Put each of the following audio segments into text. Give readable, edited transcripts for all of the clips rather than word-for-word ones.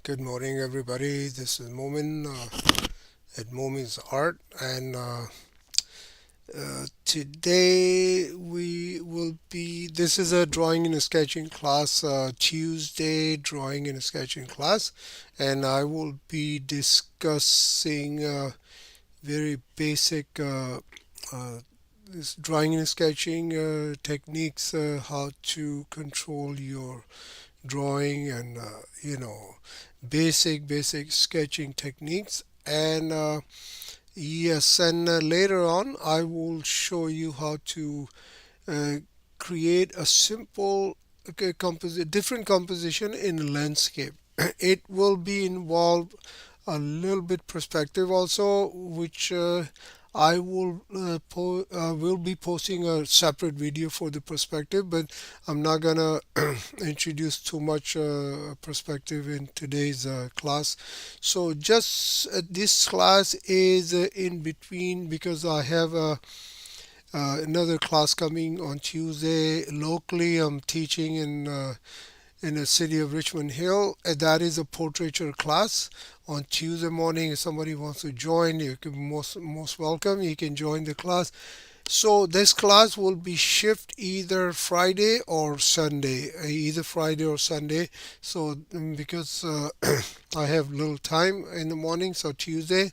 Good morning, everybody. This is Momin at Momin's Art, and today we will be. This is a drawing and sketching class, Tuesday drawing and sketching class, and I will be discussing very basic this drawing and sketching techniques, how to control your drawing and basic sketching techniques and yes, and later on I will show you how to uh, create a simple different composition in landscape. It will be involved a little bit perspective also, which will be posting a separate video for the perspective, but I'm not gonna introduce too much perspective in today's class. So just this class is in between because I have another class coming on Tuesday locally. I'm teaching in the city of Richmond Hill. That is a portraiture class on Tuesday morning. If somebody wants to join, you can most welcome. You can join the class. So this class will be shift either Friday or Sunday, either Friday or Sunday. So because I have little time in the morning, so Tuesday,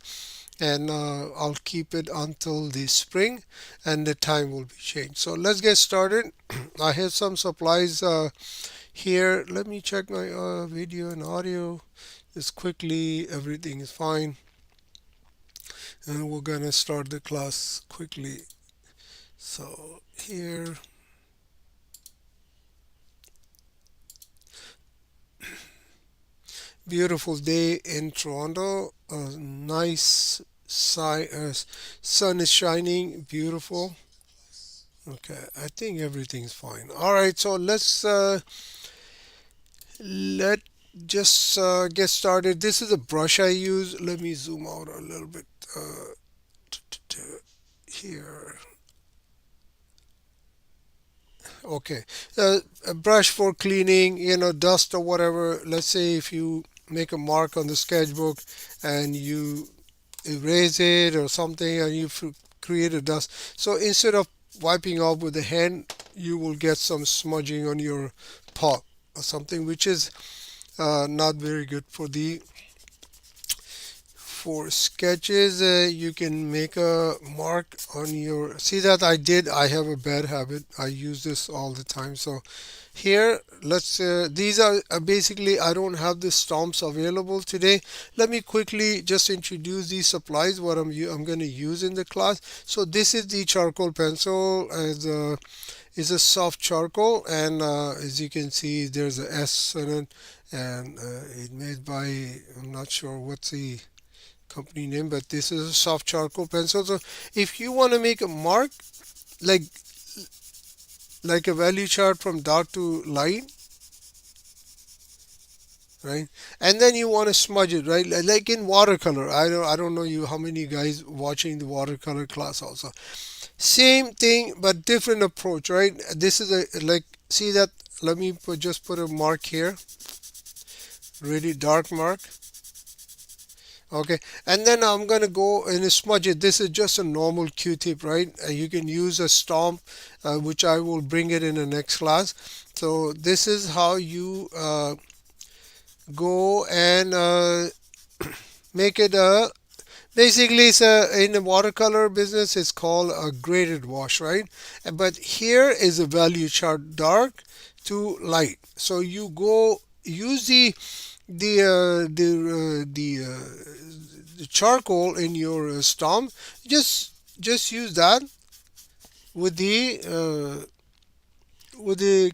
and I'll keep it until the spring, and the time will be changed. So let's get started. I have some supplies here. Let me check my video and audio just quickly. Everything is fine, and we're gonna start the class quickly. So here, beautiful day in Toronto. Nice sun is shining, beautiful. Okay, I think everything's fine. All right, so let just get started. This is a brush I use. Let me zoom out a little bit here. Okay, a brush for cleaning, dust or whatever. Let's say if you make a mark on the sketchbook and you erase it or something and you create a dust. So instead of wiping off with the hand, you will get some smudging on your paw or something, which is not very good for the for sketches. You can make a mark on your, see that I have a bad habit, I use this all the time. So here, let's these are basically, I don't have the stomps available today. Let me quickly just introduce these supplies, what I'm going to use in the class. So this is the charcoal pencil, as is a soft charcoal, and as you can see there's a S in it, and it made by, I'm not sure what's the company name, but this is a soft charcoal pencil. So if you want to make a mark, like like a value chart from dark to light, right? And then you want to smudge it, right? Like in watercolor. I don't know you how many guys watching the watercolor class also. Same thing but different approach, right? This is a, like, see that, let me just put a mark here, really dark mark. Okay, and then I'm gonna go and smudge it. This is just a normal Q-tip, right? You can use a stomp, which I will bring it in the next class. So this is how you go and make it a, basically it's a, in the watercolor business it's called a graded wash, right? But here is a value chart, dark to light. So you go use the charcoal in your stomp. Just use that with the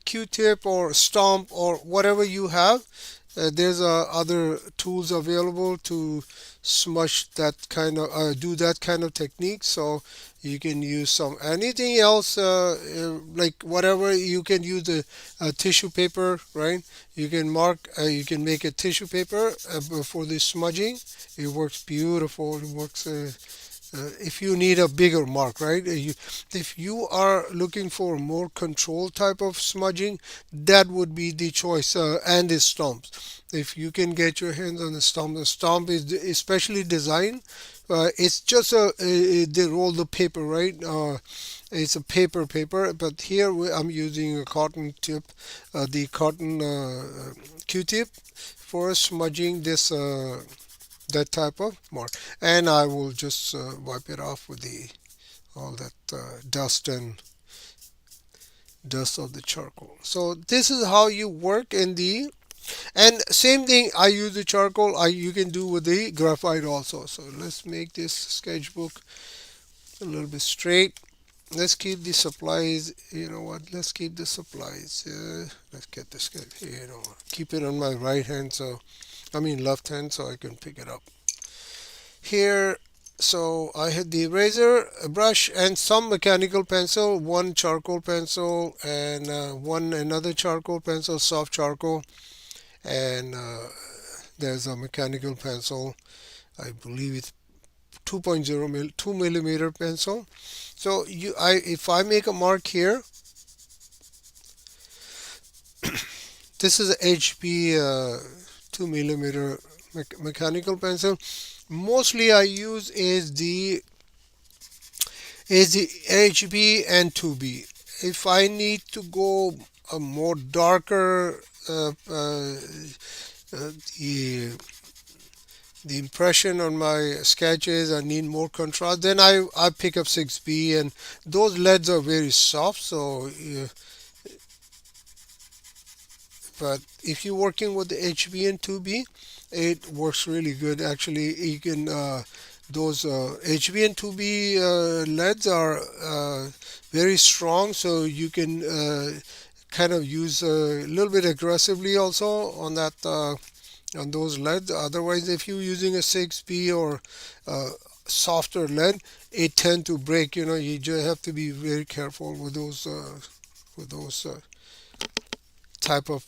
Q-tip or stomp or whatever you have. There's other tools available to smush that kind of do that kind of technique. So you can use some anything else, like whatever. You can use a tissue paper, right? You can mark, you can make a tissue paper for the smudging. It works beautiful. It works if you need a bigger mark, right? If you are looking for more control type of smudging, that would be the choice. And the stumps. If you can get your hands on the stump is especially designed. It's just they roll the paper, right? It's a paper, but here I'm using a cotton tip, the cotton Q-tip for smudging this that type of mark, and I will just wipe it off with the all that dust of the charcoal. So this is how you work in the, and same thing I use the charcoal you can do with the graphite also. So let's make this sketchbook a little bit straight. Let's keep the supplies. You know what? Let's keep the supplies. Let's get this guy. You know, keep it on my right hand, so I mean left hand, so I can pick it up here. So I had the eraser, a brush, and some mechanical pencil, one charcoal pencil, and one another charcoal pencil, soft charcoal, and there's a mechanical pencil. I believe it's 2.0 2 millimeter pencil. So if I make a mark here, this is a HB 2 millimeter mechanical pencil. Mostly I use is the HB and 2B. If I need to go a more darker, the the impression on my sketches, I need more contrast, then I pick up 6B, and those leads are very soft. So but if you're working with the HB and 2B, it works really good. Actually, you can those HB and 2B LEDs are very strong, so you can kind of use a little bit aggressively also on that on those LEDs. Otherwise, if you're using a 6B or softer LED, it tend to break. You know, you just have to be very careful with those type of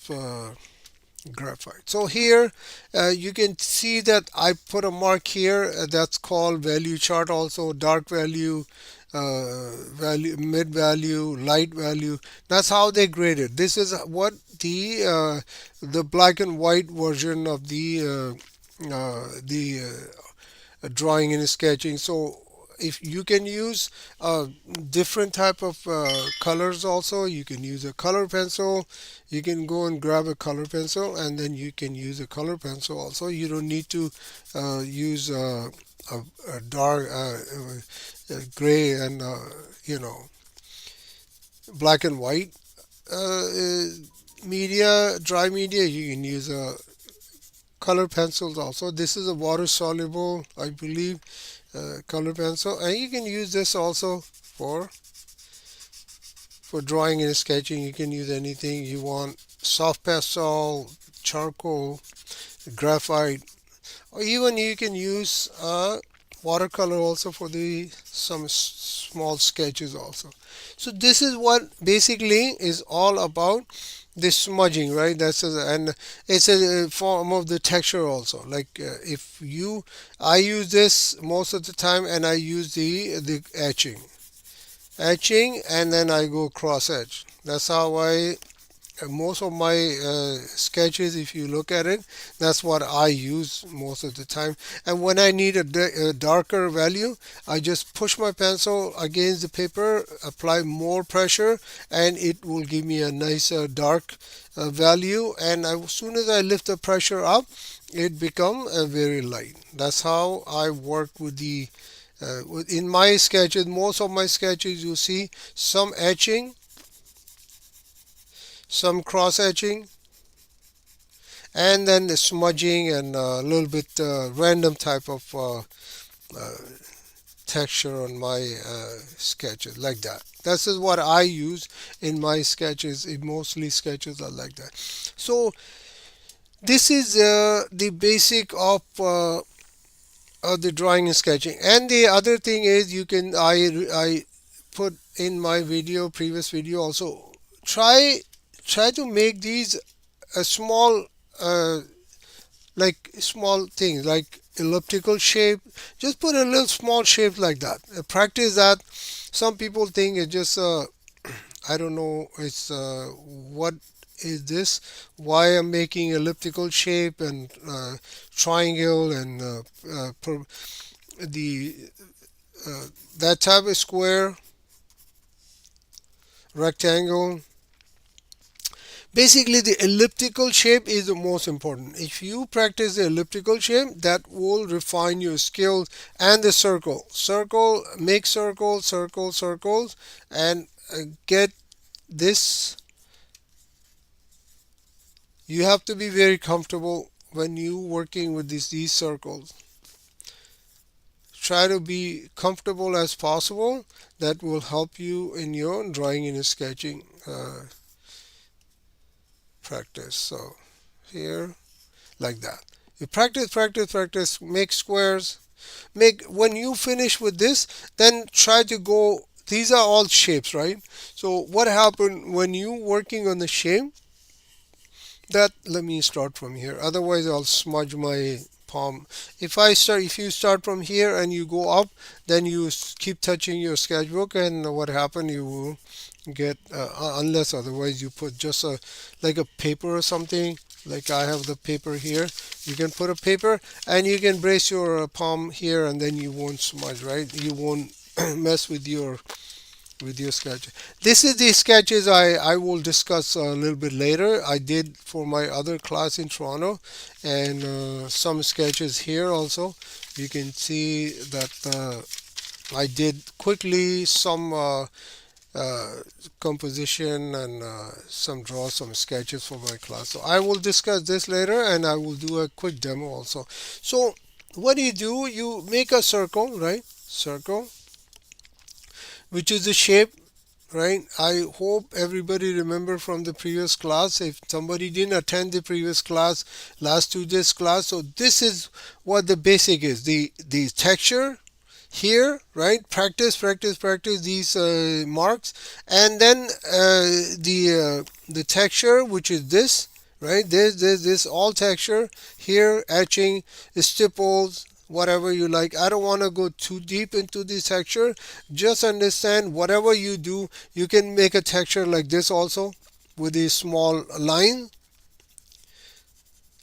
graphite. So here you can see that I put a mark here that's called value chart, also dark value, mid value, light value. That's how they grade it. This is what the black and white version of the drawing and sketching. So if you can use different type of colors also, you can use a color pencil. You can go and grab a color pencil, and then you can use a color pencil also. You don't need to use a dark gray and you know, black and white media, dry media. You can use color pencils also. This is a water soluble, I believe, color pencil, and you can use this also for drawing and sketching. You can use anything you want: soft pastel, charcoal, graphite, or even you can use watercolor also for the some small sketches also. So this is what basically is all about this smudging, right? And it's a form of the texture also. Like if you I use this most of the time, and I use the etching, and then I go cross edge. That's how I most of my sketches, if you look at it, that's what I use most of the time. And when I need a darker value, I just push my pencil against the paper, apply more pressure, and it will give me a nice dark value. And as soon as I lift the pressure up, it become very light. That's how I work with the in my sketches. Most of my sketches, you see some etching, some cross etching, and then the smudging, and a little bit random type of uh, texture on my sketches, like that. This is what I use in my sketches. Mostly sketches are like that. So this is the basic of the drawing and sketching. And the other thing is, you can I put in my previous video also, try to make these a small like small things, like elliptical shape. Just put a little small shape like that. Practice that. Some people think it's just I don't know, it's what is this, why I'm making elliptical shape and triangle and the that type of square, rectangle. Basically, the elliptical shape is the most important. If you practice the elliptical shape, that will refine your skills. And the circle. Circle, make circle, circle, circles, and get this. You have to be very comfortable when you working with these circles. Try to be comfortable as possible. That will help you in your drawing and sketching practice. So here, like that. You practice, practice, practice, make squares. Make when you finish with this, then try to go. These are all shapes, right? So what happened when you working on the shape? That let me start from here. Otherwise, I'll smudge my palm. If you start from here and you go up, then you keep touching your sketchbook, and what happened? You will get unless otherwise you put just a like a paper or something. Like I have the paper here. You can put a paper and you can brace your palm here, and then you won't smudge, right? You won't mess with your sketch. This is the sketches I will discuss a little bit later. I did for my other class in Toronto, and some sketches here also. You can see that I did quickly some uh, composition and some sketches for my class. So I will discuss this later, and I will do a quick demo also. So what do? You make a circle, right? Circle, which is the shape, right? I hope everybody remember from the previous class. If somebody didn't attend the previous class, last Tuesday's class, so this is what the basic is. The texture here, right? Practice, practice, practice these marks, and then the texture, which is this, right? This all texture here, etching, stipples, whatever you like. I don't want to go too deep into this texture. Just understand whatever you do, you can make a texture like this also with a small line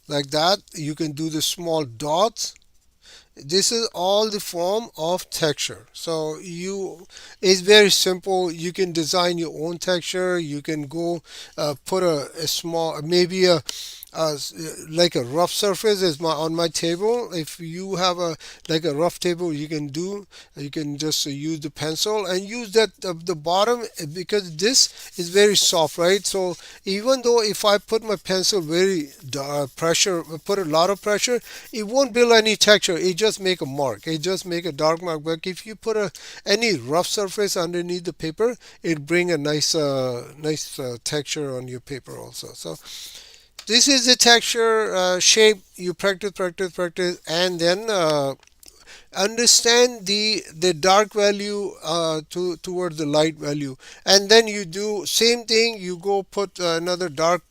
like that. You can do the small dots. This is all the form of texture. So you, it's very simple. You can design your own texture. You can go put a small, maybe uh, like a rough surface is on my table. If you have a like a rough table, you can just use the pencil and use that the bottom, because this is very soft, right? So even though if I put my pencil very pressure, put a lot of pressure, it won't build any texture. It just make a mark. It just make a dark mark. But if you put any rough surface underneath the paper, it bring a nice texture on your paper also. So this is the texture shape. You practice, practice, practice, and then understand the dark value towards the light value, and then you do same thing. You go put another dark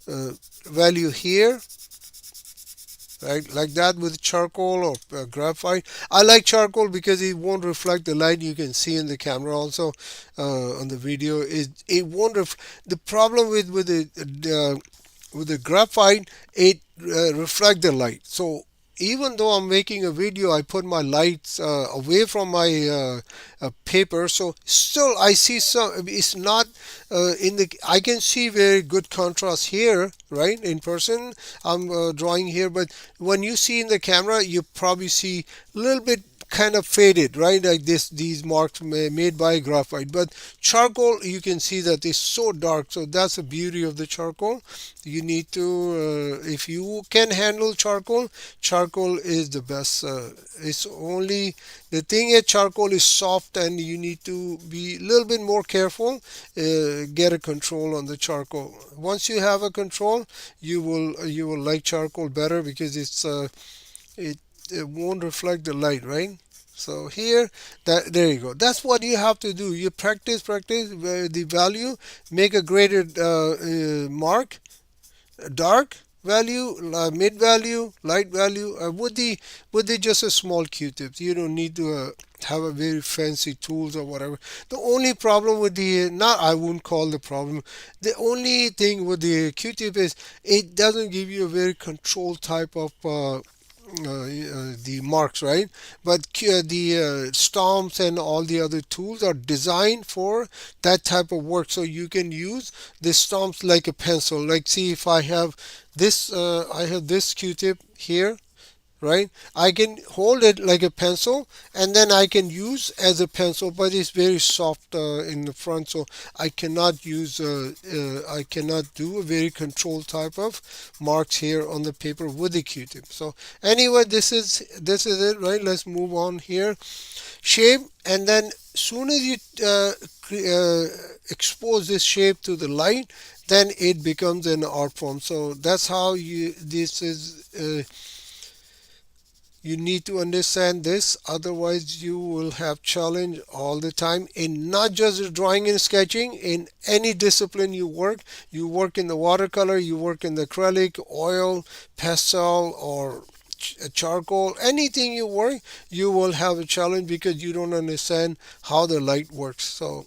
value here, right, like that, with charcoal or graphite. I like charcoal because it won't reflect the light. You can see in the camera also on the video. It won't the problem with the graphite, it reflect the light. So even though I'm making a video, I put my lights away from my paper, so still I see some. It's not in the. I can see very good contrast here, right? In person, I'm drawing here, but when you see in the camera, you probably see a little bit kind of faded, right? Like this, these marks made by graphite. But charcoal, you can see that it's so dark. So that's the beauty of the charcoal. You need to, if you can handle charcoal, charcoal is the best. It's only the thing is charcoal is soft, and you need to be a little bit more careful. Get a control on the charcoal. Once you have a control, you will like charcoal better, because it it won't reflect the light, right? So here, that there you go. That's what you have to do. You practice, practice the value, make a graded mark, dark value, mid value, light value, with the just a small q-tips. You don't need to have a very fancy tools or whatever. The only problem with the, not, I wouldn't call the problem, the only thing with the q-tip is it doesn't give you a very controlled type of the marks, right? But the stomps and all the other tools are designed for that type of work. So you can use the stomps like a pencil. Like, see, if I have this Q-tip here, right? I can hold it like a pencil, and then I can use as a pencil, but it's very soft in the front, so I cannot do a very controlled type of marks here on the paper with the Q-tip. So anyway, this is it, right? Let's move on here. Shape, and then soon as you expose this shape to the light, then it becomes an art form. So that's how you this is you need to understand this, otherwise you will have challenge all the time in not just drawing and sketching. In any discipline you work in the watercolor, you work in the acrylic, oil, pastel, or charcoal, anything you work, you will have a challenge because you don't understand how the light works. So,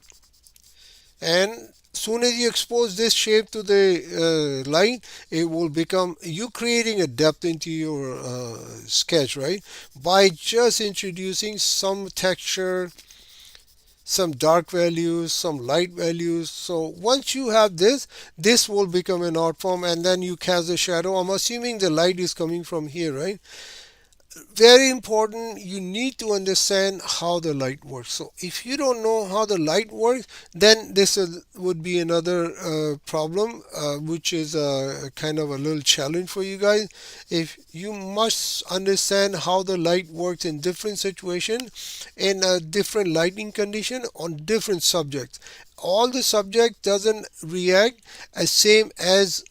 and soon as you expose this shape to the light, it will become, you creating a depth into your sketch, right? By just introducing some texture, some dark values, some light values. So once you have this will become an art form, and then you cast a shadow. I'm assuming the light is coming from here, right? Very important, you need to understand how the light works. So if you don't know how the light works, then this would be another problem, which is kind of a little challenge for you guys. If you must understand how the light works in different situations, in a different lighting condition, on different subjects. All the subject doesn't react as same as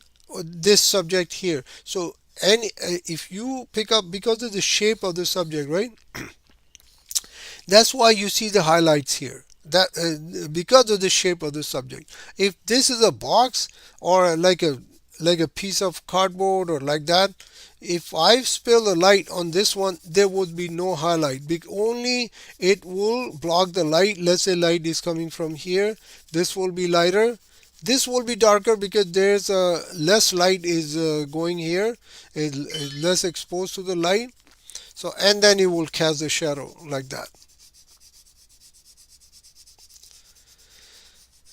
this subject here. So, and if you pick up, because of the shape of the subject, right? That's why you see the highlights here. That because of the shape of the subject. If this is a box, or like a piece of cardboard or like that, if I spill a light on this one, there would be no highlight. Only it will block the light. Let's say light is coming from here. This will be lighter. This will be darker because there's less light is going here, is less exposed to the light. So, and then it will cast a shadow like that.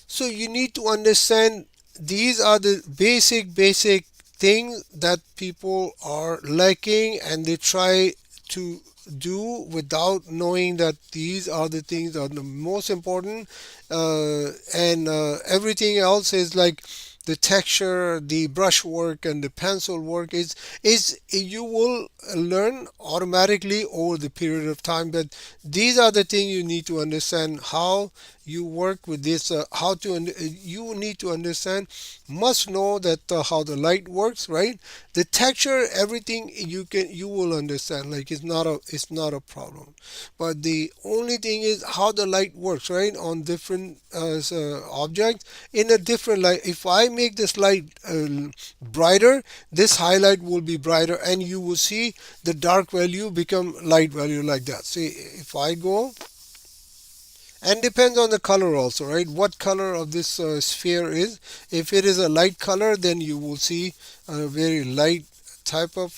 So you need to understand, these are the basic things that people are lacking, and they try to do without knowing that these are the things that are the most important, and everything else is like the texture, the brush work, and the pencil work is you will learn automatically over the period of time. But these are the things you need to understand, how you work with this, how to you need to understand, must know that how the light works, right? The texture, everything you will understand, like it's not a problem. But the only thing is how the light works, right, on different objects, in a different light. If I make this light brighter, this highlight will be brighter, and you will see the dark value become light value like that. See, if I go, and depends on the color also, right, what color of this sphere is. If it is a light color, then you will see a very light type of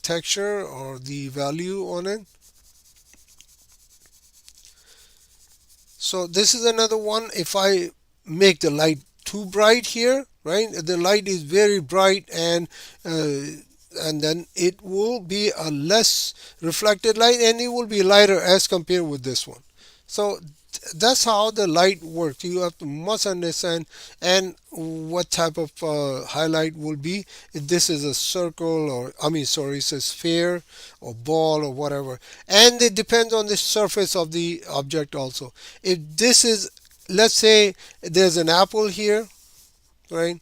texture or the value on it. So this is another one. If I make the light too bright here, right, the light is very bright, and then it will be a less reflected light, and it will be lighter as compared with this one. So that's how the light works. You have to must understand, and what type of highlight will be. If this is a circle, or I mean, sorry, it's a sphere or ball or whatever, and it depends on the surface of the object also. If this is, let's say there's an apple here, right?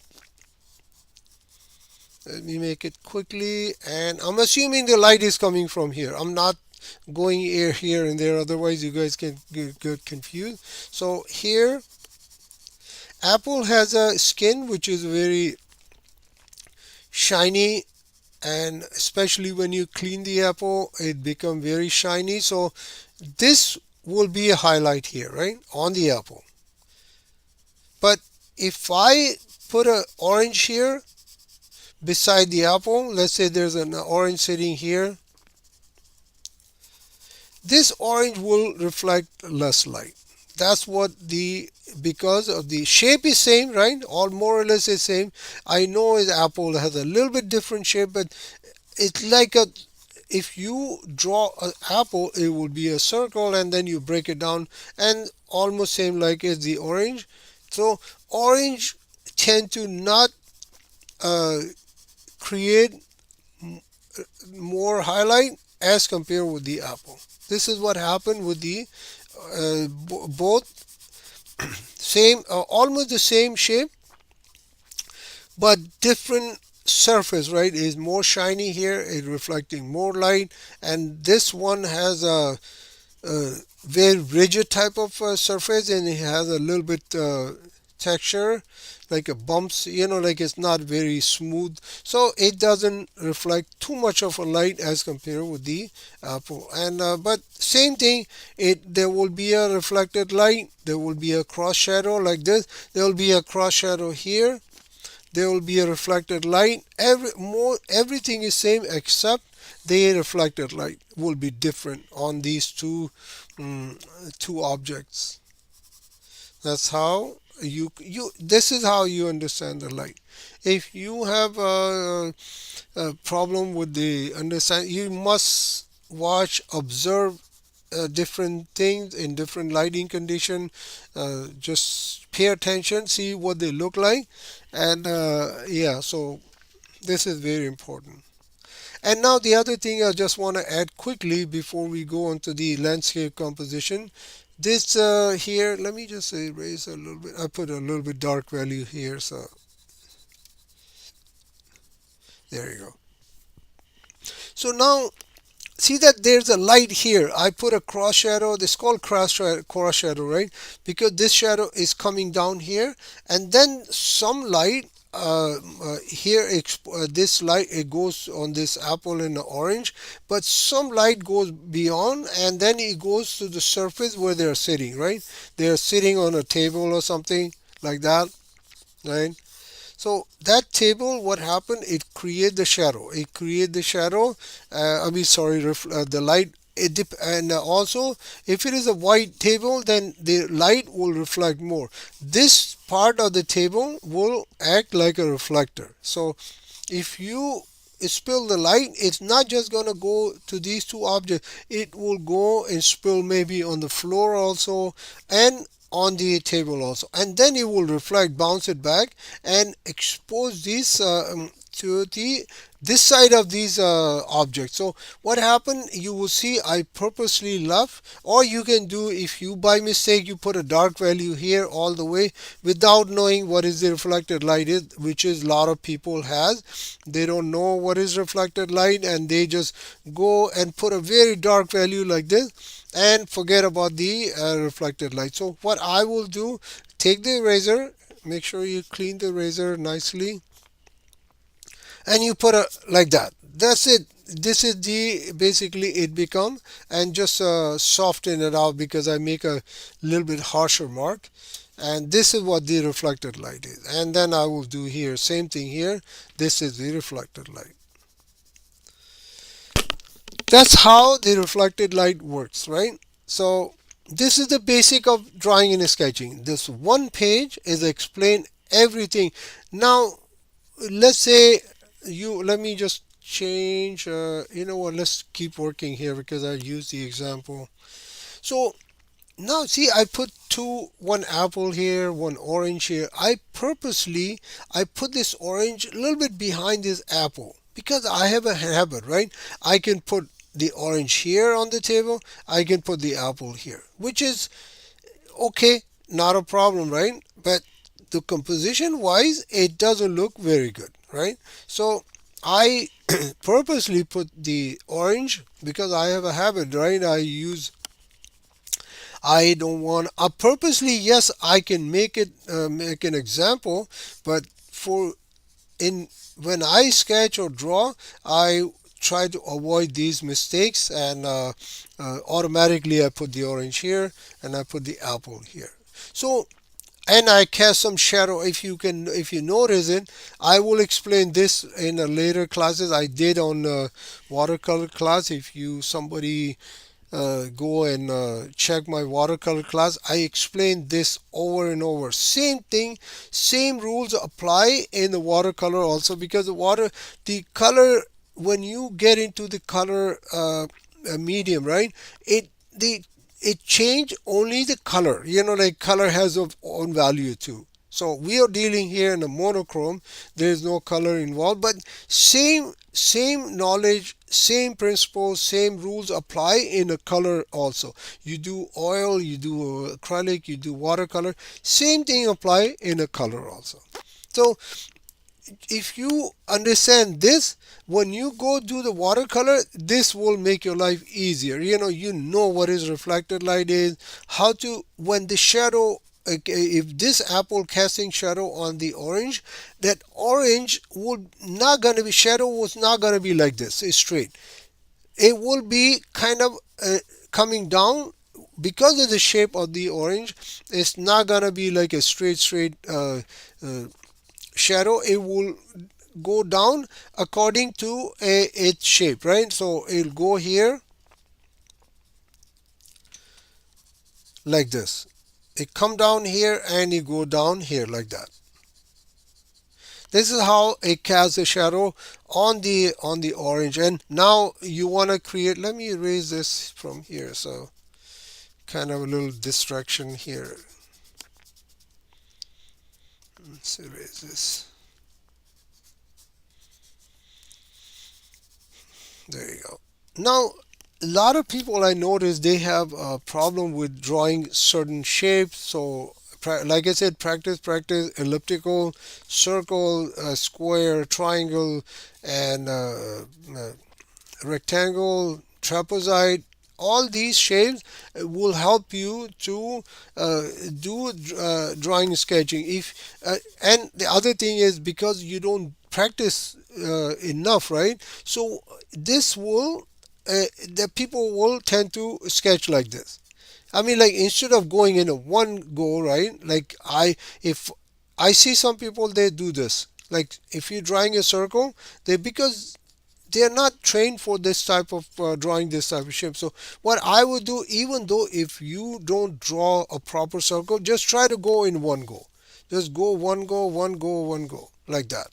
Let me make it quickly, and I'm assuming the light is coming from here. I'm not going here and there, otherwise you guys can get confused. So here, apple has a skin which is very, shiny, and especially when you clean the apple it become very shiny. So this will be a highlight here, right, on the apple. But if I put a orange here beside the apple, let's say there's an orange sitting here, this orange will reflect less light. That's what the, because of the shape is same, right, all more or less is same. I know the apple has a little bit different shape, but it's like a, if you draw an apple it will be a circle and then you break it down and almost same like as the orange. So orange tend to not uh, create more highlight as compared with the apple. This is what happened with the both same, almost the same shape but different surface, right, is more shiny here, is reflecting more light, and this one has a very rigid type of surface and it has a little bit texture like a bumps, like it's not very smooth, so it doesn't reflect too much of a light as compared with the apple. And but same thing, it there will be a reflected light, there will be a cross shadow like this, there will be a cross shadow here, there will be a reflected light. Everything is same except the reflected light will be different on these mm, two objects. That's how you this is how you understand the light. If you have a problem with the understand, you must watch, observe different things in different lighting condition. Just pay attention, see what they look like, and yeah, so this is very important. And now the other thing I just want to add quickly before we go on to the landscape composition, this here, let me just erase a little bit, I put a little bit dark value here, so there you go. So now see that there's a light here. I put a cross shadow. This is called cross shadow, right? Because this shadow is coming down here, and then some light here. This light it goes on this apple and the orange, but some light goes beyond, and then it goes to the surface where they're sitting, right? They're sitting on a table or something like that, right? So that table, what happened? It create the shadow. It create the shadow. I mean, sorry, the light. And also, if it is a white table, then the light will reflect more. This part of the table will act like a reflector. So if you spill the light, it's not just going to go to these two objects, it will go and spill maybe on the floor also, and on the table also, and then it will reflect, bounce it back, and expose this to the this side of these objects. So what happened, you will see I purposely left, or you can do, if you by mistake you put a dark value here all the way without knowing what is the reflected light is, which is a lot of people has, they don't know what is reflected light and they just go and put a very dark value like this and forget about the reflected light. So what I will do, take the eraser, make sure you clean the eraser nicely, and you put a like that. That's it. This is the basically it become, and just soften it out because I make a little bit harsher mark, and this is what the reflected light is. And then I will do here same thing here. This is the reflected light. That's how the reflected light works, right? So this is the basic of drawing and sketching. This one page is explain everything. Now let's say you, let me just change, you know what, let's keep working here because I use the example. So now see, I put one apple here, one orange here. I purposely, I put this orange a little bit behind this apple because I have a habit, right? I can put the orange here on the table, I can put the apple here, which is okay, not a problem, right? But the composition wise, it doesn't look very good, right? So I purposely put the orange because I have a habit, right? I don't want, purposely, yes, I can make it, make an example, but for in when I sketch or draw, I try to avoid these mistakes, and automatically I put the orange here and I put the apple here. So, and I cast some shadow. If you notice it, I will explain this in a later classes. I did on watercolor class. If you somebody go and check my watercolor class, I explain this over and over. Same thing, same rules apply in the watercolor also, because the color, when you get into the color medium, right? The it change only the color. Like color has its own value too. So we are dealing here in a monochrome. There is no color involved, but same knowledge, same principles, same rules apply in a color also. You do oil, you do acrylic, you do watercolor. Same thing apply in a color also. So if you understand this, when you go do the watercolor, this will make your life easier. You know what is reflected light is, how to, when the shadow, if this apple casting shadow on the orange, that orange would not gonna be, shadow was not gonna be like this, it's straight. It will be kind of coming down, because of the shape of the orange. It's not gonna be like a straight uh, shadow. It will go down according to its shape, right? So it'll go here like this. It come down here and it go down here like that. This is how it casts a shadow on the orange. And now you want to create, let me erase this from here, so kind of a little distraction here. Let's erase this. There you go. Now, a lot of people, I notice, they have a problem with drawing certain shapes. So, like I said, practice, elliptical, circle, square, triangle, and rectangle, trapezoid. All these shapes will help you to do drawing, sketching. If And the other thing is, because you don't practice enough, right? So this will the people will tend to sketch like this. I mean, like, instead of going in a one go, right? Like, if I see some people, they do this. Like, if you're drawing a circle, they, because they are not trained for this type of drawing this type of shape. So what I would do, even though if you don't draw a proper circle, just try to go in one go. Just go one go, one go, one go, like that,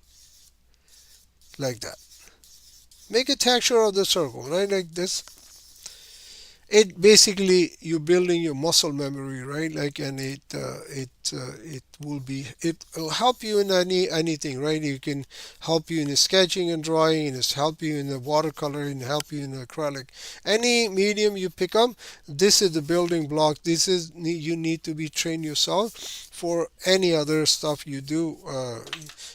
like that. Make a texture of the circle, right? Like this. It basically, you're building your muscle memory, right? Like, and it will help you in anything, right? You can help you in the sketching and drawing, and it's help you in the watercolor, and help you in the acrylic. Any medium you pick up, this is the building block. This is, you need to be trained yourself. For any other stuff you do,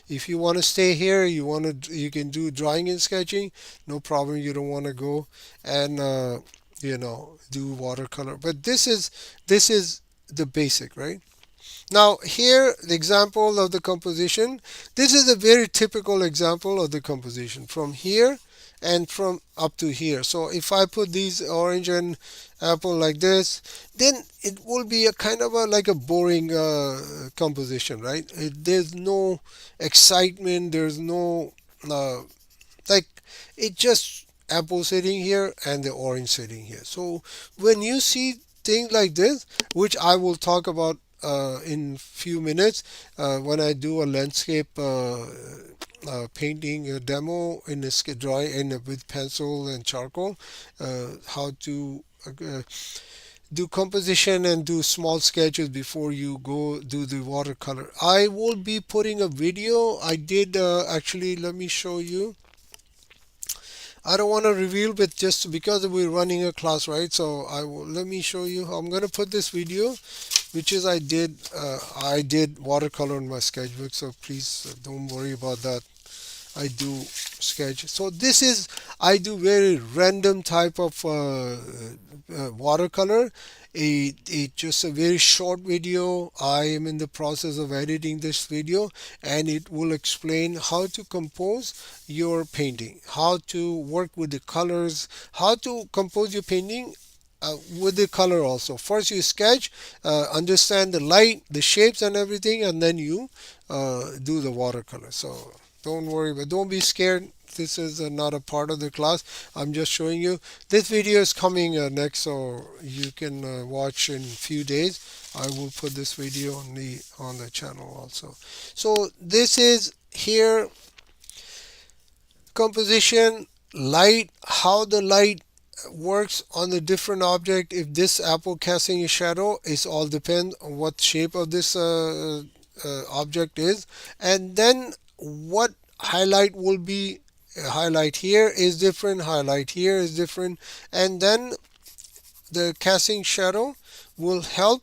if you want to stay here, you can do drawing and sketching, no problem. You don't want to go and do watercolor, but this is the basic, right? Now here, the example of the composition. This is a very typical example of the composition from here and from up to here. So if I put these orange and apple like this, then it will be a kind of a like a boring composition, right? There's no excitement, there's no uh, like, it just apple sitting here and the orange sitting here. So when you see things like this, which I will talk about in few minutes when I do a landscape painting demo in this drawing with pencil and charcoal, how to do composition and do small sketches before you go do the watercolor. I will be putting a video. I did actually, let me show you. I don't want to reveal, but just because we're running a class, right? So let me show you how I'm going to put this video, which is I did watercolor in my sketchbook. So please don't worry about that. I do sketch. So this is, I do very random type of watercolor. just a very short video. I am in the process of editing this video, and it will explain how to compose your painting, how to work with the colors, how to compose your painting with the color also. First you sketch, understand the light, the shapes and everything, and then you do the watercolor. So don't worry, but don't be scared. This is not a part of the class. I'm just showing you. This video is coming next, so you can watch in few days. I will put this video on the channel also. So this is here composition, light, how the light works on the different object. If this apple casting a shadow, it's all depend on what shape of this object is, and then what highlight will be. Highlight here is different, highlight here is different, and then the casting shadow will help.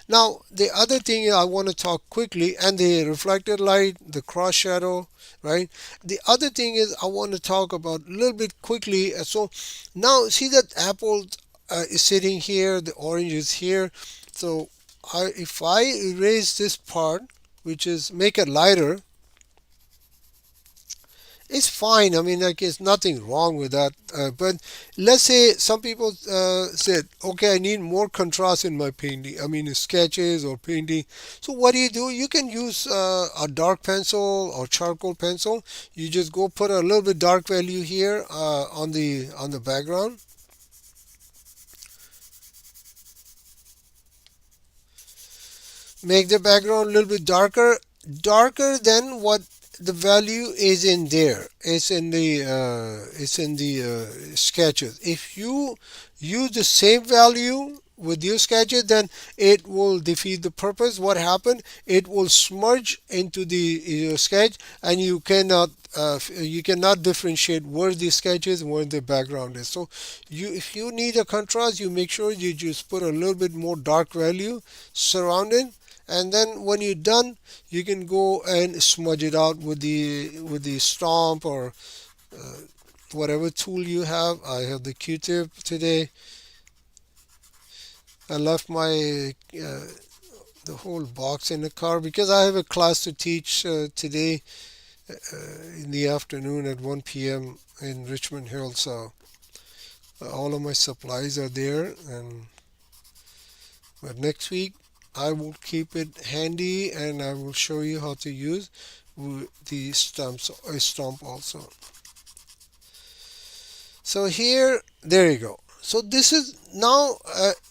Now the other thing I want to talk quickly, and the reflected light, the cross shadow, right? The other thing is I want to talk about a little bit quickly. So now see that apple is sitting here, the orange is here. So if I erase this part, which is make it lighter, it's fine. I mean, like, it's nothing wrong with that. But let's say some people said, okay, I need more contrast in my painting. I mean, sketches or painting. So what do? You can use a dark pencil or charcoal pencil. You just go put a little bit dark value here on the background. Make the background a little bit darker than what the value is in there. It's in the sketches. If you use the same value with your sketches, then it will defeat the purpose. What happened? It will smudge into the sketch, and you cannot differentiate where the sketch is and where the background is. So if you need a contrast, you make sure you just put a little bit more dark value surrounding, and then when you're done, you can go and smudge it out with the stomp or whatever tool you have. I have the Q-tip today. I left my the whole box in the car because I have a class to teach today in the afternoon at 1 p.m. in Richmond Hill. So all of my supplies are there, and but next week I will keep it handy, and I will show you how to use the stump also. So here, there you go. So this is now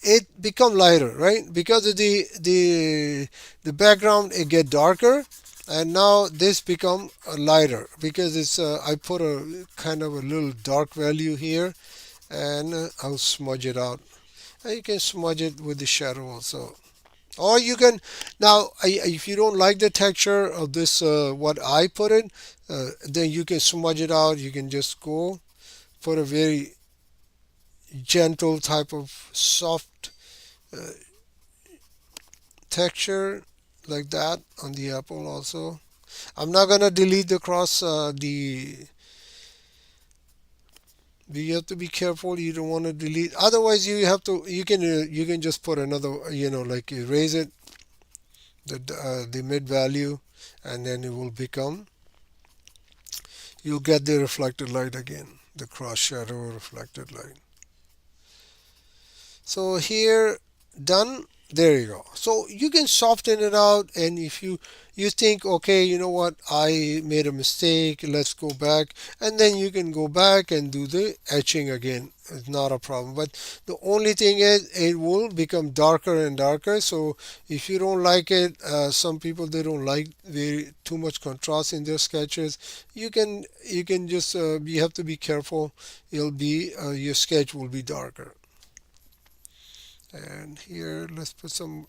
it become lighter, right? Because of the background, it get darker, and now this become lighter because it's I put a kind of a little dark value here, and I'll smudge it out. And you can smudge it with the shadow also. Or you can now, if you don't like the texture of this, what I put in, then you can smudge it out. You can just go put a very gentle type of soft texture like that on the apple also. I'm not gonna delete the cross. You have to be careful. You don't want to delete. Otherwise, you can just put another, like erase it, the mid value, and then it will become. You'll get the reflected light again, the cross shadow reflected light. So here, done. There you go. So you can soften it out, and if you think, okay, you know what, I made a mistake, let's go back, and then you can go back and do the etching again. It's not a problem. But the only thing is it will become darker and darker. So if you don't like it, some people, they don't like very too much contrast in their sketches. You can just you have to be careful. It'll be your sketch will be darker. And here, let's put some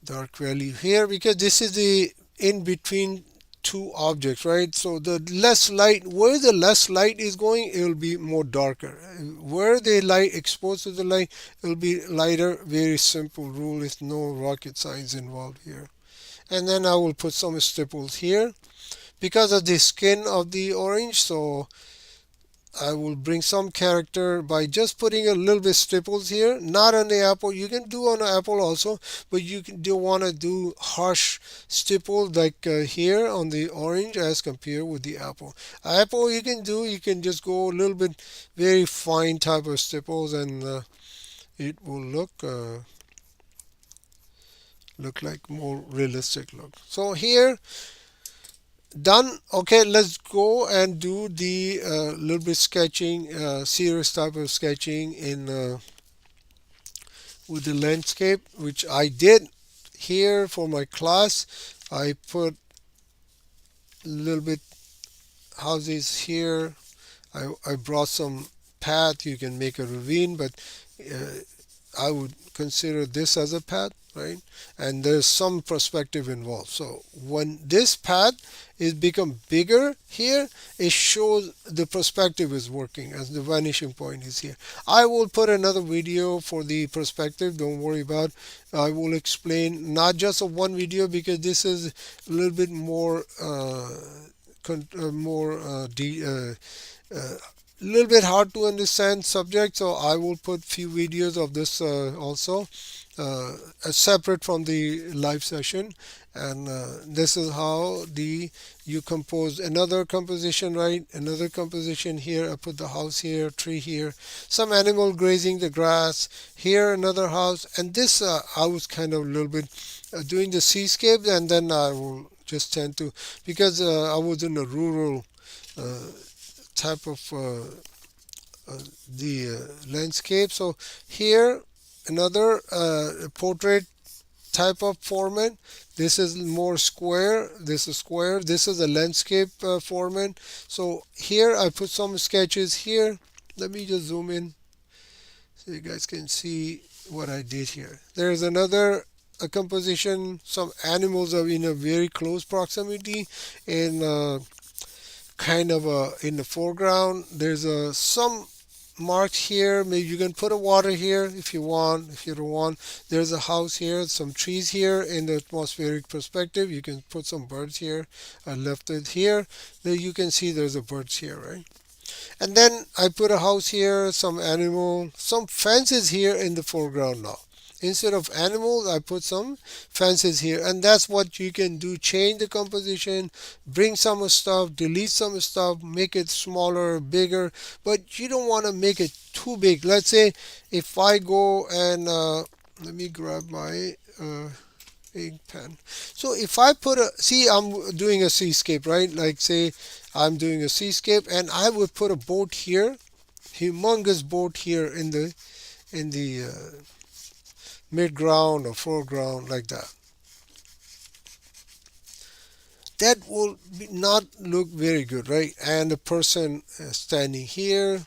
dark value here because this is the in between two objects, right? So the less light, where the less light is going, it will be more darker. Where the light exposed to the light, it will be lighter. Very simple rule. Is no rocket science involved here. And then I will put some stipples here because of the skin of the orange. So I will bring some character by just putting a little bit stipples here, not on the apple. You can do on the apple also, but don't want to do harsh stipple like here on the orange as compared with the apple. Apple you can just go a little bit very fine type of stipples, and it will look like more realistic look. So here done. Okay, let's go and do the little bit sketching, serious type of sketching in with the landscape, which I did here for my class. I put a little bit houses here. I brought some path. You can make a ravine, but uh, I would consider this as a path, right? And there's some perspective involved. So when this path is become bigger here, it shows the perspective is working as the vanishing point is here. I will put another video for the perspective. Don't worry about. I will explain not just a one video because this is a little bit more more little bit hard to understand subject, so I will put few videos of this also separate from the live session. And this is how the you compose another composition, right? Another composition here. I put the house here, tree here, some animal grazing the grass here, another house. And this I was kind of a little bit doing the seascape, and then I will just tend to, because I was in a rural uh, type of the landscape. So here another portrait type of format. This is more square. This is square. This is a landscape format. So here I put some sketches here. Let me just zoom in so you guys can see what I did here. There's another a composition. Some animals are in a very close proximity, and kind of in the foreground. There's some marked here. Maybe you can put a water here if you want. If you don't want, there's a house here, some trees here in the atmospheric perspective. You can put some birds here. I left it here. There you can see there's a birds here, right? And then I put a house here, some animal, some fences here in the foreground now. Instead of animals, I put some fences here. And that's what you can do. Change the composition, bring some stuff, delete some stuff, make it smaller, bigger. But you don't want to make it too big. Let's say if I go and let me grab my ink pen. So if I put a, see, I'm doing a seascape, right? Like say I'm doing a seascape, and I would put a boat here, humongous boat here in the mid-ground or foreground, like that. That will not look very good, right? And the person standing here.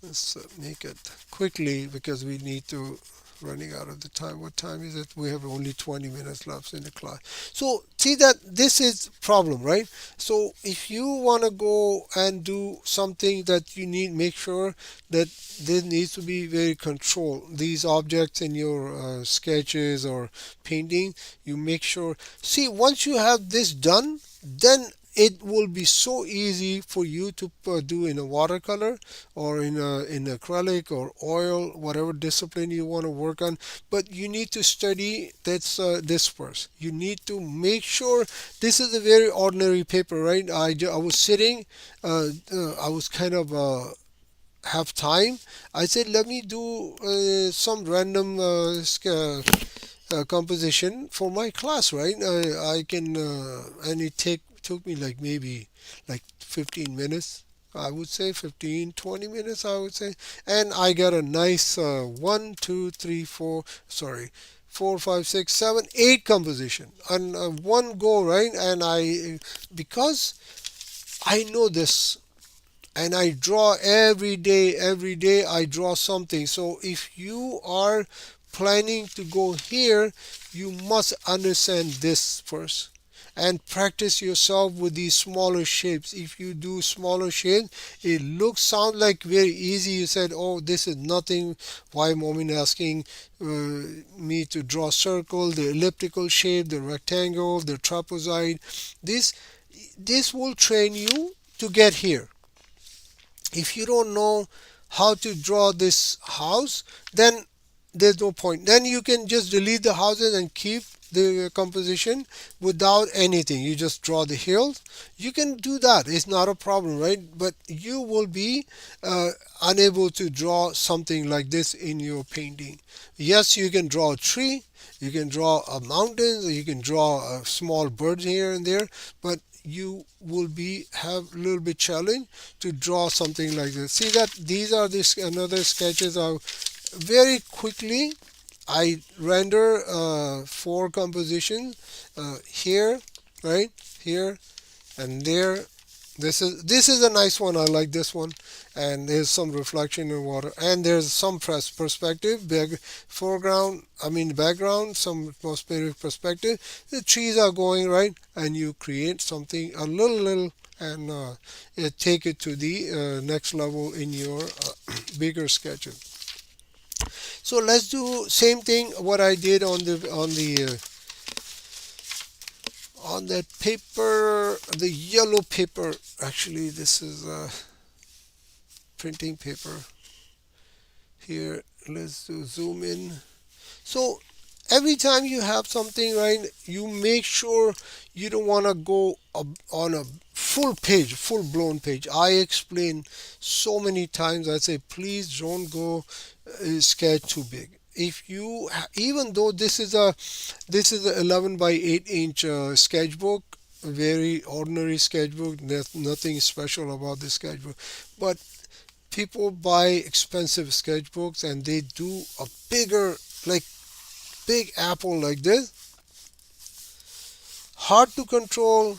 Let's make it quickly because we need to running out of the time. What time is it? We have only 20 minutes left in the class. So see that this is problem, right? So if you want to go and do something that you need, make sure that this needs to be very controlled. These objects in your sketches or painting, you make sure. See, once you have this done, then it will be so easy for you to do in a watercolor or in acrylic or oil, whatever discipline you want to work on. But you need to study this first. You need to make sure this is a very ordinary paper, right? I was sitting, I was kind of have time. I said, let me do some random composition for my class, right? I can, and it took me like maybe like 15 minutes. I would say 15-20 minutes, I would say. And I got a nice 1, 2, 3, 4, sorry, 4, 5, 6, 7, 8 composition on one go, right? And because I know this, and I draw every day I draw something. So if you are planning to go here, you must understand this first and practice yourself with these smaller shapes. If you do smaller shapes, it looks sound like very easy. You said, oh, this is nothing. Why Momin asking me to draw circle, the elliptical shape, the rectangle, the trapezoid. This will train you to get here. If you don't know how to draw this house, then there's no point. Then you can just delete the houses and keep the composition without anything. You just draw the hills. You can do that. It's not a problem, right? But you will be unable to draw something like this in your painting. Yes, you can draw a tree. You can draw a mountain. You can draw a small bird here and there. But you will be have a little bit challenge to draw something like this. See that these are this another sketches are very quickly. I render four compositions here, right here and there. This is a nice one. I like this one, and there's some reflection in water, and there's some perspective, big foreground. I mean background, some atmospheric perspective. The trees are going right, and you create something a little, and take it to the next level in your bigger sketches. So let's do same thing what I did on that paper, the yellow paper. Actually, this is printing paper. Here, let's do zoom in. So every time you have something, right, you make sure you don't want to go on a full page, full blown page. I explain so many times. I say please don't go sketch too big. If you even though this is a 11 by 8 inch sketchbook, very ordinary sketchbook. There's nothing special about this sketchbook, but people buy expensive sketchbooks and they do a bigger, like big apple like this, hard to control,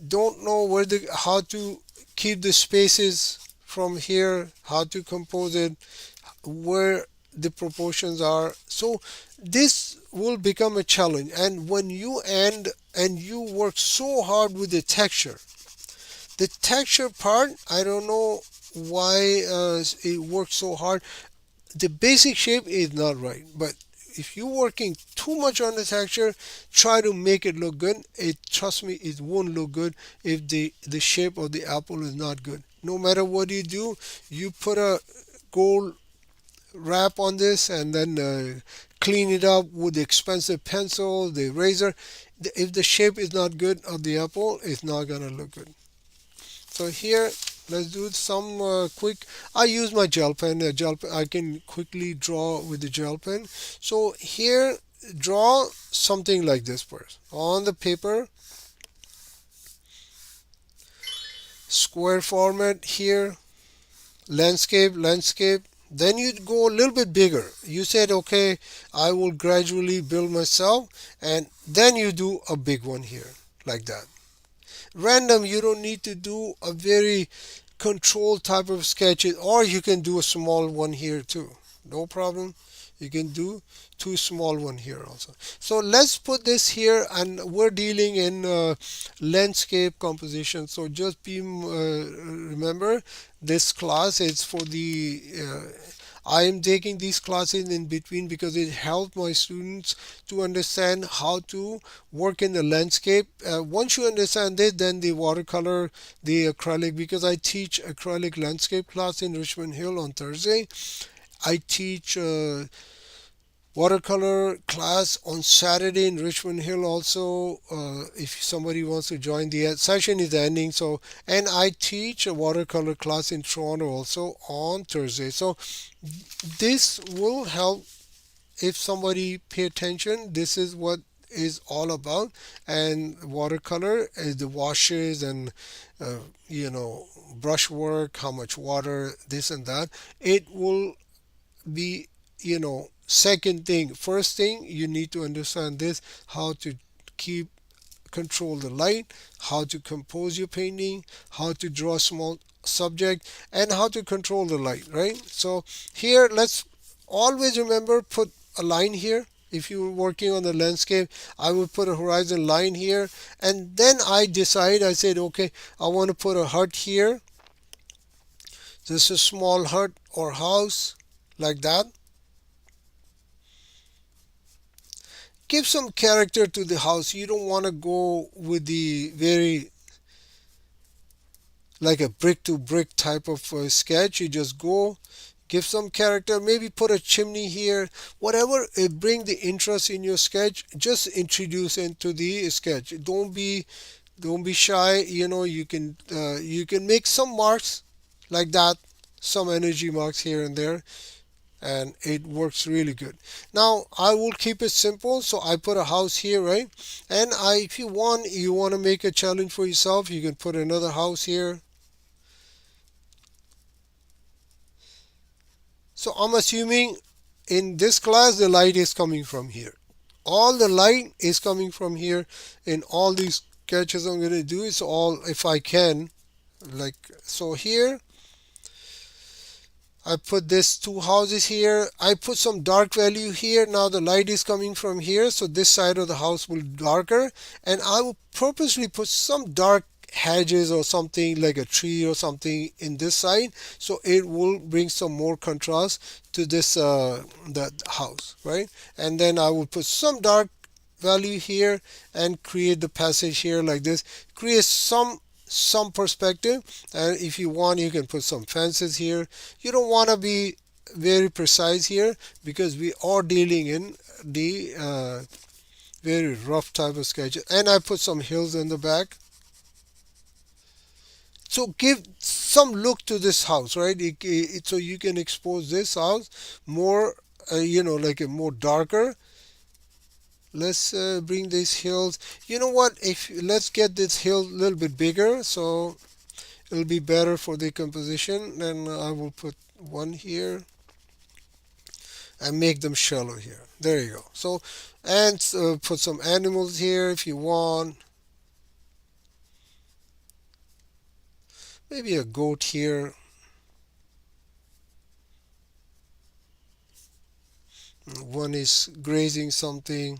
don't know where the how to keep the spaces from here, how to compose it, where the proportions are. So this will become a challenge, and when you end and you work so hard with the texture part, I don't know why it works so hard. The basic shape is not right, but if you're working too much on the texture, try to make it look good. It trust me, it won't look good if the shape of the apple is not good. No matter what you do, you put a gold wrap on this and then clean it up with the expensive pencil, the eraser. If the shape is not good of the apple, it's not gonna look good. So here, let's do some quick. I use my gel pen. I can quickly draw with the gel pen. So here, draw something like this first on the paper. Square format here. Landscape. Then you go a little bit bigger. You said, okay, I will gradually build myself, and then you do a big one here, like that. Random, you don't need to do a very controlled type of sketches, or you can do a small one here too, no problem. You can do two small one here also. So let's put this here, and we're dealing in landscape composition. So just be remember, this class is for the I am taking these classes in between because it helps my students to understand how to work in the landscape. Once you understand this, then the watercolor, the acrylic, because I teach acrylic landscape class in Richmond Hill on Thursday. I teach watercolor class on Saturday in Richmond Hill also. If somebody wants to join, the session is ending. So, and I teach a watercolor class in Toronto also on Thursday. So this will help if somebody pay attention. This is what is all about. And watercolor is the washes and uh, you know brushwork, how much water, this and that. It will be, second thing. First thing, you need to understand this, how to keep control the light, how to compose your painting, how to draw a small subject, and how to control the light, right? So here, let's always remember, put a line here. If you're working on the landscape, I would put a horizon line here, and then I said, okay, I want to put a hut here. This is a small hut or house, like that. Give some character to the house. You don't want to go with the very like a brick to brick type of sketch. You just go, give some character, maybe put a chimney here, whatever bring the interest in your sketch. Just introduce into the sketch. Don't be shy. You can make some marks like that, some energy marks here and there, and it works really good. Now I will keep it simple, so I put a house here, right? And if you want to make a challenge for yourself, you can put another house here. So I'm assuming in this class the light is coming from here. All the light is coming from here. In all these sketches I'm going to do is all, if I can, like so. Here I put this two houses here. I put some dark value here. Now the light is coming from here, so this side of the house will be darker. And I will purposely put some dark hedges or something like a tree or something in this side, so it will bring some more contrast to this that house, right? And then I will put some dark value here and create the passage here like this. Create some perspective, and if you want you can put some fences here. You don't want to be very precise here because we are dealing in the very rough type of sketch. And I put some hills in the back, so give some look to this house, right? So you can expose this house more, like a more darker. Let's bring these hills. You know what, if let's get this hill a little bit bigger, so it'll be better for the composition. Then I will put one here and make them shallow here. There you go. So, and put some animals here if you want. Maybe a goat here. One is grazing something.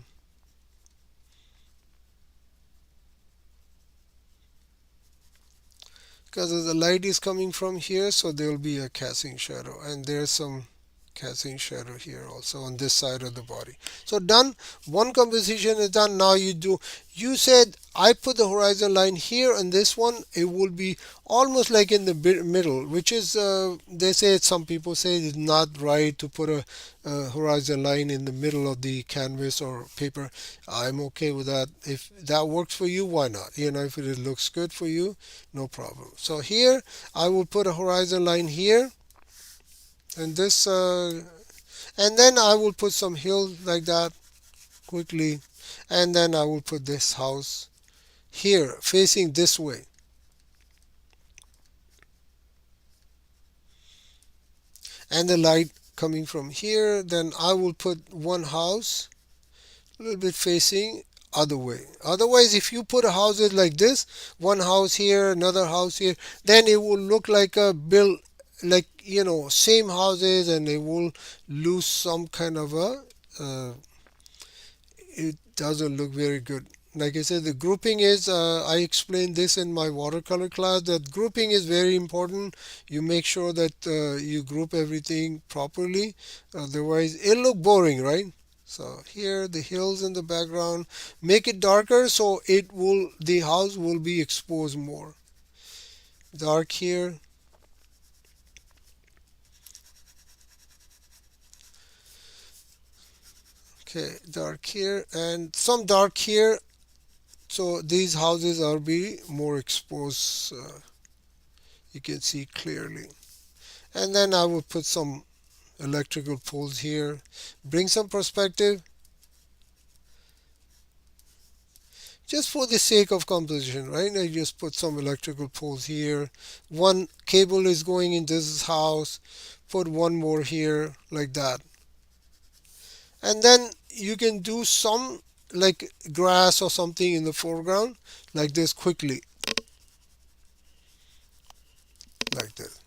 Because the light is coming from here, so there will be a casting shadow, and there's some casting shadow here also on this side of the body. So done. One composition is done. Now you said I put the horizon line here, and this one it will be almost like in the middle, which is they say, some people say it's not right to put a horizon line in the middle of the canvas or paper. I'm okay with that. If that works for you, why not? If it looks good for you, no problem. So here I will put a horizon line here, and this and then I will put some hills like that quickly, and then I will put this house here facing this way, and the light coming from here. Then I will put one house a little bit facing other way. Otherwise, if you put a houses like this, one house here, another house here, then it will look like a build, like same houses, and it will lose some kind of a it doesn't look very good. Like I said, the grouping is, I explained this in my watercolor class, that grouping is very important. You make sure that you group everything properly. Otherwise, it'll look boring, right? So here, the hills in the background, make it darker so the house will be exposed more. Dark here. Okay, dark here and some dark here, so these houses are be more exposed, you can see clearly. And then I will put some electrical poles here, bring some perspective, just for the sake of composition, right? I just put some electrical poles here. One cable is going in this house, put one more here like that. And then you can do some like grass or something in the foreground like this quickly, like this,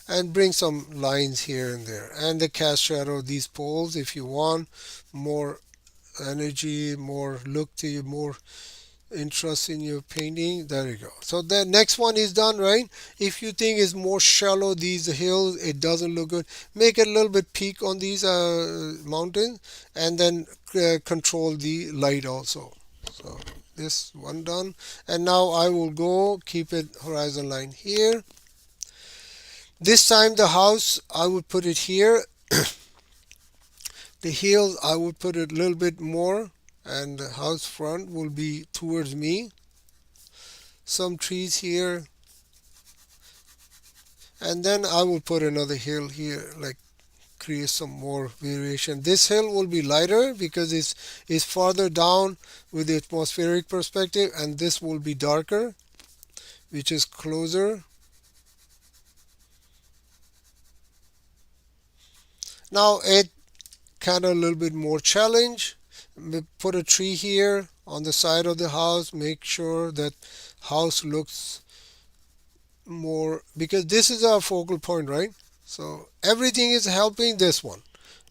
and bring some lines here and there, and the cast shadow of these poles if you want more energy, more look to you, more interest in your painting. There you go. So the next one is done, right? If you think it's more shallow, these hills, it doesn't look good, make it a little bit peak on these mountains, and then control the light also. So this one done. And now I will go keep it horizon line here. This time the house I would put it here. The hill I would put it a little bit more, and the house front will be towards me. Some trees here, and then I will put another hill here, like create some more variation. This hill will be lighter because it's farther down with the atmospheric perspective, and this will be darker, which is closer. Now it kind of a little bit more challenge. Put a tree here on the side of the house. Make sure that house looks more, because this is our focal point, right? So everything is helping this one.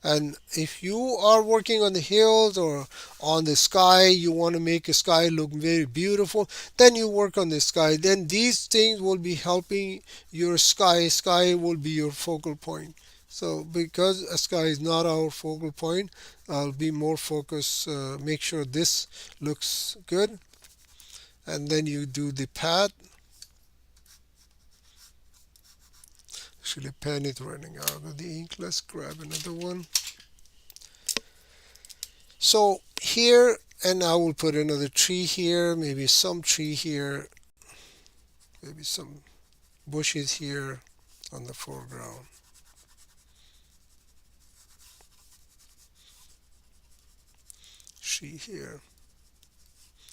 And if you are working on the hills or on the sky, you want to make a sky look very beautiful, then you work on the sky. Then these things will be helping your sky. Sky will be your focal point. So because a sky is not our focal point, I'll be more focused. Make sure this looks good. And then you do the path. Actually, pen is running out of the ink. Let's grab another one. So here, and I will put another tree here, maybe some tree here, maybe some bushes here on the foreground. Tree here.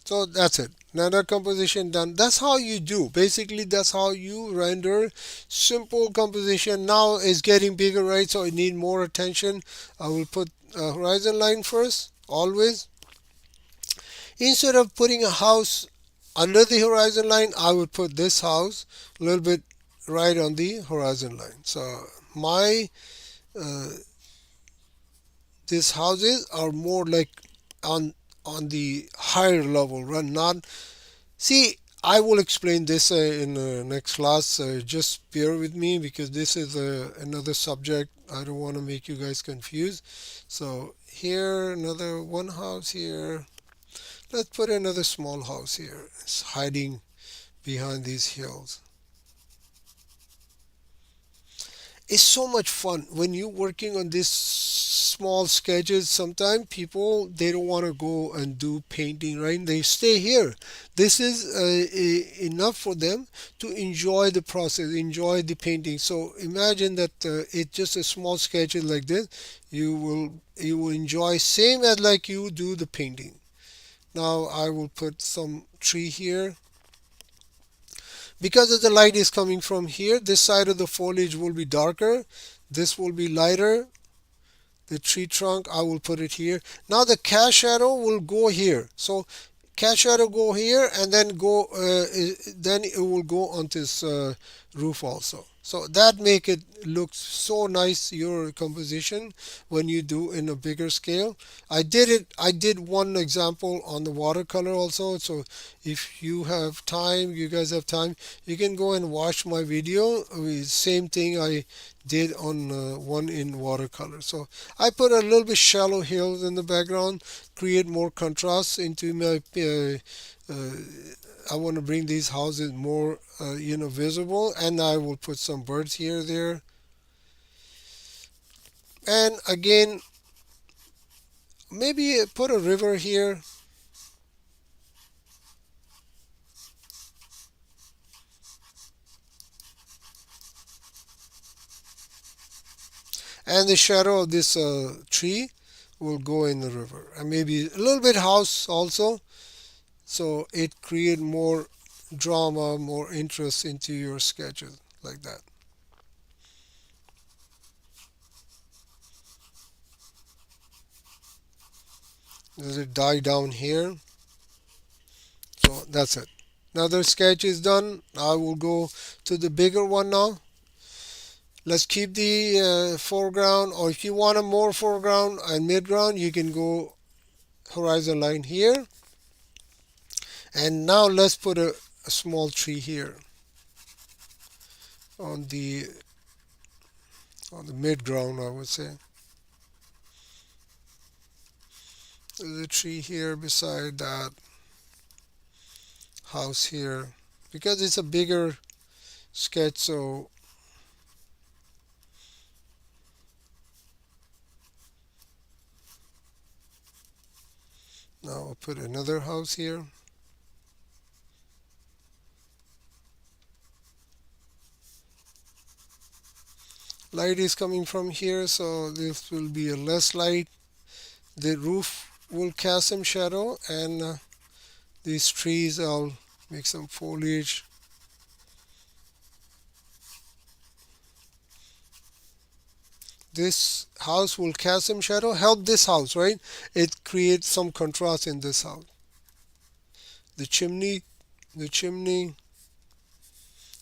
So that's it. Another composition done. That's how you do. Basically, that's how you render simple composition. Now it's getting bigger, right? So I need more attention. I will put a horizon line first, always. Instead of putting a house under the horizon line, I would put this house a little bit right on the horizon line. So my uh, these houses are more like on the higher level, right? Not see. I will explain this in the next class. Just bear with me because this is another subject. I don't want to make you guys confused. So here, another one house here. Let's put another small house here. It's hiding behind these hills. It's so much fun when you're working on these small sketches. Sometimes people they don't want to go and do painting, right? They stay here. This is enough for them to enjoy the process, enjoy the painting. So imagine that it's just a small sketches like this. You will enjoy same as like you do the painting. Now I will put some tree here. Because of the light is coming from here, this side of the foliage will be darker. This will be lighter. The tree trunk, I will put it here. Now the cast shadow will go here. So cast shadow go here and then it will go on this roof also. So that make it look so nice, your composition, when you do in a bigger scale. I did one example on the watercolor also. So if you have time, you guys have time, you can go and watch my video. Same thing I did on one in watercolor. So I put a little bit shallow hills in the background, create more contrast into my uh, I want to bring these houses more visible, and I will put some birds here there. And again, maybe put a river here. And the shadow of this tree will go in the river, and maybe a little bit house also, so it create more drama, more interest into your sketches like that. Does it die down here? So that's it. Another sketch is done. I will go to the bigger one now. Let's keep the foreground, or if you want a more foreground and midground, you can go horizon line here. And now let's put a small tree here on the midground, I would say. There's a tree here beside that. house here because it's a bigger sketch. So now I'll put another house here. Light is coming from here, so this will be a less light. The roof will cast some shadow, and these trees I'll make some foliage. This house will cast some shadow, help this house, right? It creates some contrast in this house. The chimney, the chimney,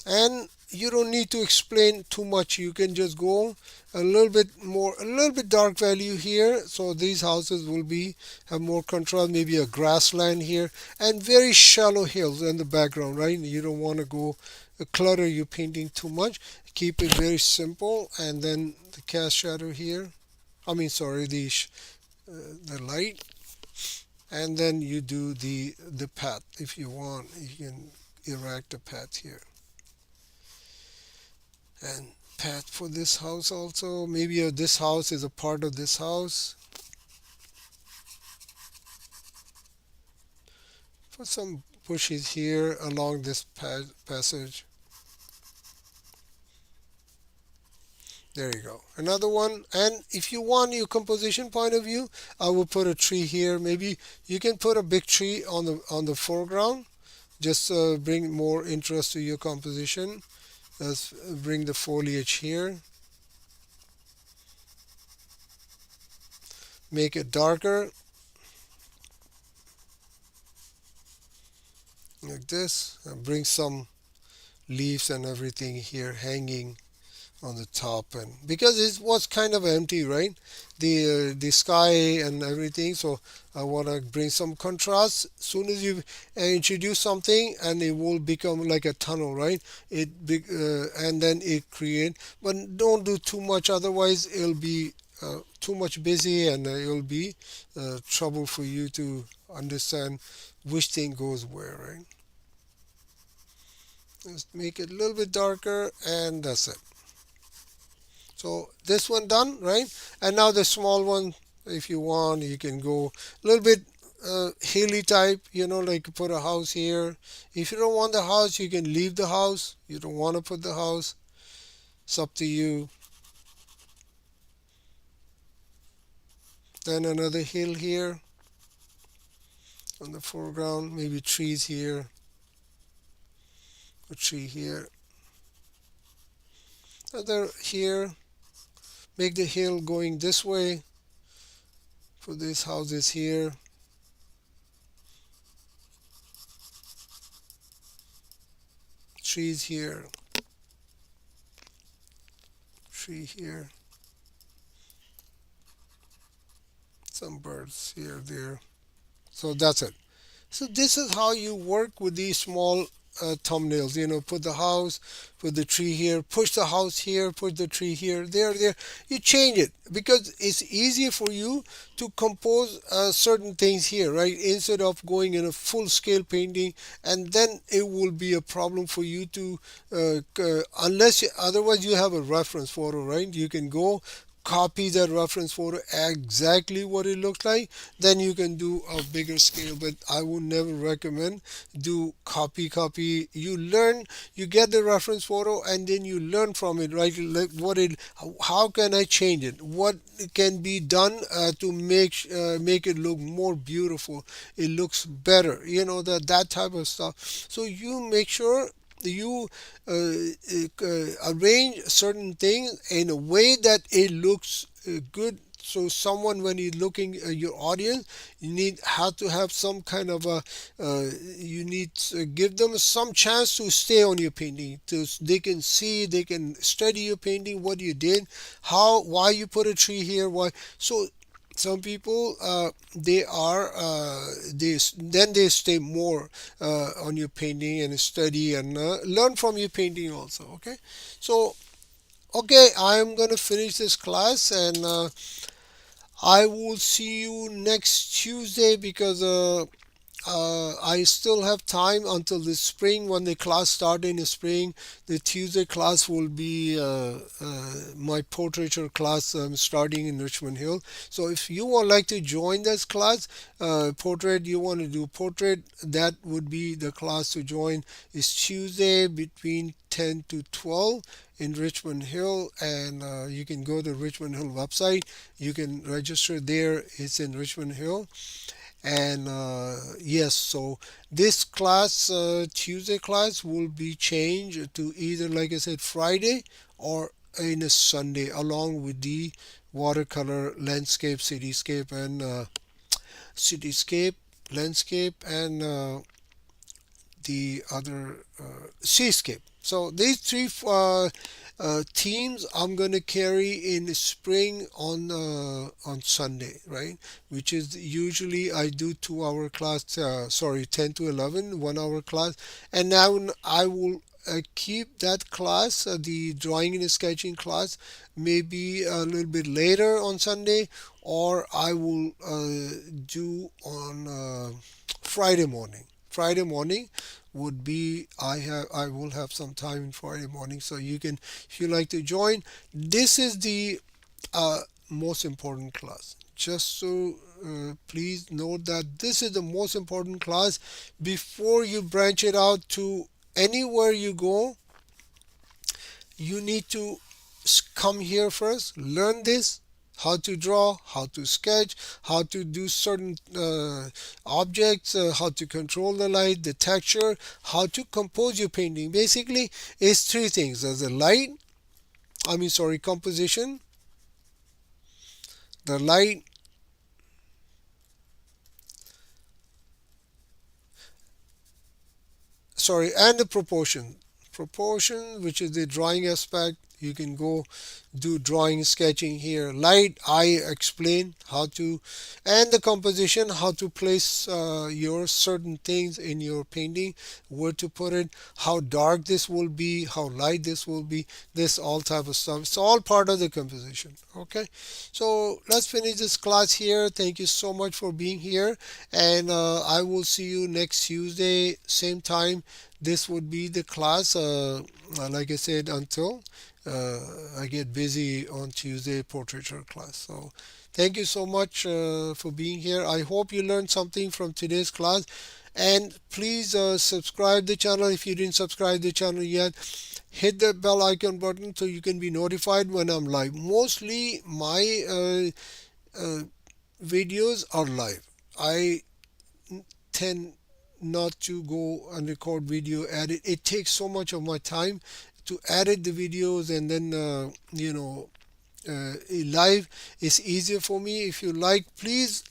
and you don't need to explain too much. You can just go a little bit more, a little bit dark value here, so these houses will be have more contrast, maybe a grassland here, and very shallow hills in the background, right? You don't want to go clutter your painting too much. Keep it very simple, and then the cast shadow here, I mean sorry, the light, and then you do the path. If you want, you can erect a path here, and path for this house also. Maybe this house is a part of this house. Put some bushes here along this passage. There you go. Another one. And if you want your composition point of view, I will put a tree here. Maybe you can put a big tree on the foreground. Just bring more interest to your composition. Let's bring the foliage here. Make it darker like this. And bring some leaves and everything here hanging on the top, and because it was kind of empty, right? The sky and everything. So I want to bring some contrast. Soon as you introduce something, and it will become like a tunnel, right? And then it create, but don't do too much, otherwise it'll be too much busy, and it'll be trouble for you to understand which thing goes where, right? Just make it a little bit darker, and that's it. So this one done, right? And now the small one, if you want, you can go a little bit hilly type, like put a house here. If you don't want the house, you can leave the house. You don't want to put the house. It's up to you. Then another hill here on the foreground, maybe trees here, a tree here. Another here, make the hill going this way for these houses here. Trees here, tree here, some birds here, there. So that's it. So this is how you work with these small thumbnails. Put the house, put the tree here, push the house here, put the tree here, there. You change it because it's easier for you to compose certain things here, right? Instead of going in a full scale painting, and then it will be a problem for you to, otherwise you have a reference photo, right? You can go copy that reference photo exactly what it looks like, then you can do a bigger scale. But I would never recommend do copy. You learn, you get the reference photo, and then you learn from it, right? Like how can I change it, what can be done to make it look more beautiful, it looks better, that type of stuff. So you make sure you arrange certain things in a way that it looks good. So someone, when he's looking at your audience, you need have to have some kind of a you need to give them some chance to stay on your painting, to they can see, they can study your painting, what you did, why you put a tree here, why. So some people they stay more on your painting and study and learn from your painting also. Okay, so okay, I'm gonna finish this class, and I will see you next Tuesday, because I still have time until the spring when the class start in the spring. The Tuesday class will be my portraiture class starting in Richmond Hill. So if you would like to join this class, portrait, you want to do portrait, that would be the class to join. Is Tuesday between 10 to 12 in Richmond Hill, and you can go to Richmond Hill website. You can register there. It's in Richmond Hill. And yes, so this class, Tuesday class, will be changed to either, like I said, Friday or in a Sunday, along with the watercolor landscape, cityscape, landscape, and the other seascape. So these three themes I'm gonna carry in the spring on Sunday, right? Which is usually I do 2 hour class, sorry, 10 to 11, 1 hour class, and now I will keep that class, the drawing and sketching class, maybe a little bit later on Sunday, or I will do on Friday morning. Friday morning would be I will have some time in Friday morning, so you can, if you like to join. This is the uh, most important class. Just so please note that this is the most important class before you branch it out to anywhere you go. You need to come here first, learn this, how to draw, how to sketch, how to do certain objects, how to control the light, the texture, how to compose your painting. Basically, it's three things. There's the light, sorry, composition, the light, sorry, and the proportion. Proportion, which is the drawing aspect. You can go do drawing, sketching here. Light, I explain how to, and the composition, how to place your certain things in your painting, where to put it, how dark this will be, how light this will be, this all type of stuff. It's all part of the composition. Okay, so let's finish this class here. Thank you so much for being here, and I will see you next Tuesday, same time. This would be the class, like I said, until uh, I get busy on Tuesday portraiture class. So thank you so much for being here. I hope you learned something from today's class. And please subscribe the channel if you didn't subscribe the channel yet. Hit the bell icon button so you can be notified when I'm live. Mostly my videos are live. I tend not to go and record video, edit. It takes so much of my time to edit the videos, and then live is easier for me. If you like, please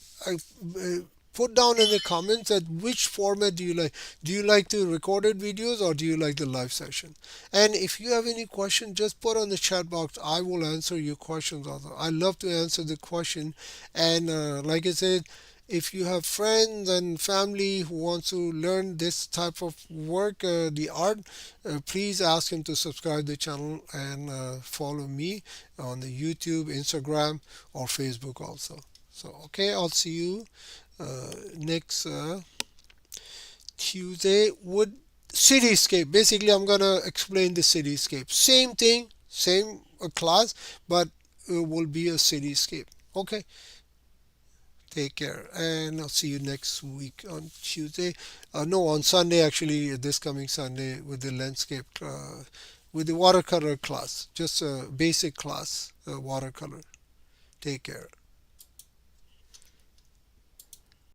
put down in the comments that which format do you like. Do you like the recorded videos or do you like the live session? And if you have any question, just put on the chat box. I will answer your questions also. I love to answer the question. And like I said, if you have friends and family who want to learn this type of work, the art, please ask him to subscribe the channel and follow me on the YouTube, Instagram, or Facebook also. So okay, I'll see you next Tuesday with cityscape. Basically, I'm gonna explain the cityscape. Same thing, same class, but it will be a cityscape. Okay, take care, and I'll see you next week on Tuesday. No, on Sunday actually, this coming Sunday with the landscape, with the watercolor class, just a basic class, watercolor. Take care.